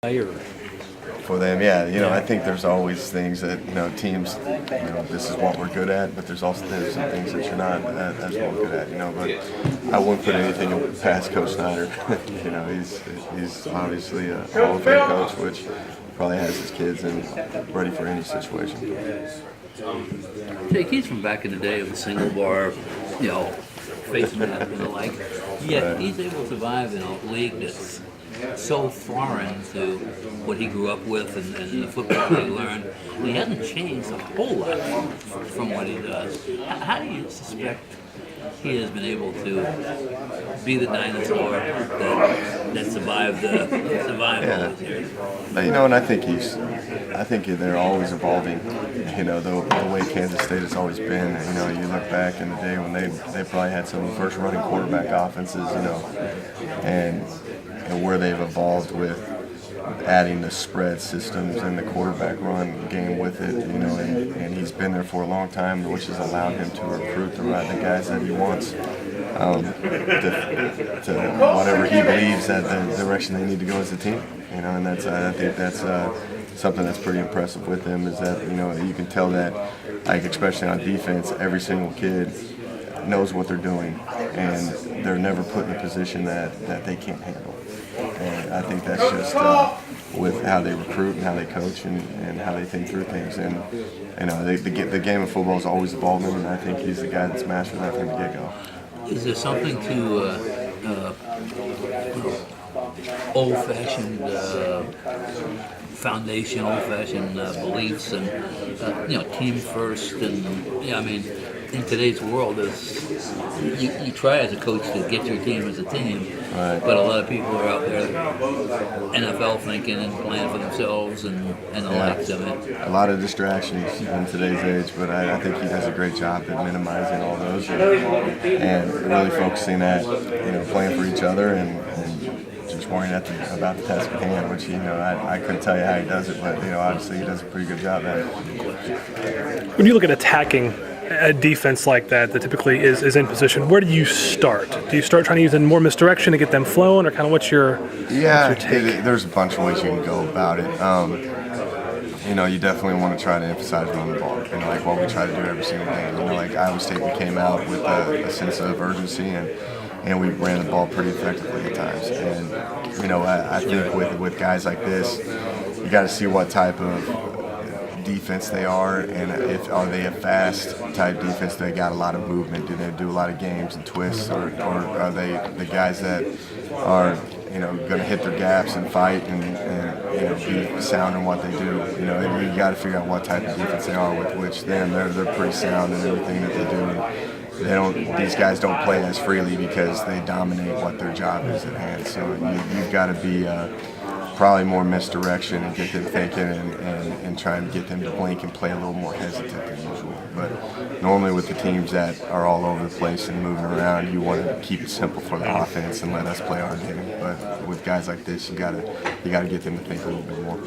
Or For them, yeah, I think there's always things that teams, this is what we're good at, but there's also some things that you're not as well good at, But I wouldn't put anything past Coach Snyder. He's obviously a Hall of Fame coach, which probably has his kids ready for any situation. Jake, he's from back in the day of the single bar, face mask and the like. Yet he's able to survive in a league that's so foreign to what he grew up with and the football he learned. And he hasn't changed a whole lot from what he does. How do you suspect he has been able to be the dinosaur that survived all these years? But, and I think they're always evolving. The way Kansas State has always been. You look back in the day when they probably had some of the first running quarterback offenses. And where they've evolved with adding the spread systems and the quarterback run game with it, and he's been there for a long time, which has allowed him to recruit the guys that he wants to whatever he believes that the direction they need to go as a team. And I think that's something that's pretty impressive with him is that you can tell that, like especially on defense, every single kid knows what they're doing, and they're never put in a position that they can't handle. And I think that's just with how they recruit and how they coach and how they think through things. And the game of football is always evolving, and I think he's the guy that's mastered that from the get-go. Is there something to old-fashioned foundation, old-fashioned beliefs, and team first, and in today's world, you try as a coach to get your team as a team, right. But a lot of people are out there NFL thinking and playing for themselves and the likes of it. A lot of distractions in today's age, but I think he does a great job at minimizing all those and really focusing at playing for each other and just worrying about the task at hand, which I couldn't tell you how he does it, but obviously he does a pretty good job at it. When you look at attacking a defense like that typically is in position, where do you start? Do you start trying to use in more misdirection to get them flowing, or kind of what's your take? There's a bunch of ways you can go about it. You definitely want to try to emphasize running the ball, like what we try to do every single game. Like Iowa State, we came out with a sense of urgency and we ran the ball pretty effectively at times. And I think with guys like this, you got to see what type of defense they are, and are they a fast type defense? They got a lot of movement. Do they do a lot of games and twists, or are they the guys that are going to hit their gaps and fight and be sound in what they do? You got to figure out what type of defense they are. With which then they're pretty sound in everything that they do. These guys don't play as freely because they dominate what their job is at hand. So you've got to be probably more misdirection and get them thinking and trying to get them to blink and play a little more hesitant than usual. But normally with the teams that are all over the place and moving around, you want to keep it simple for the offense and let us play our game. But with guys like this, you gotta get them to think a little bit more.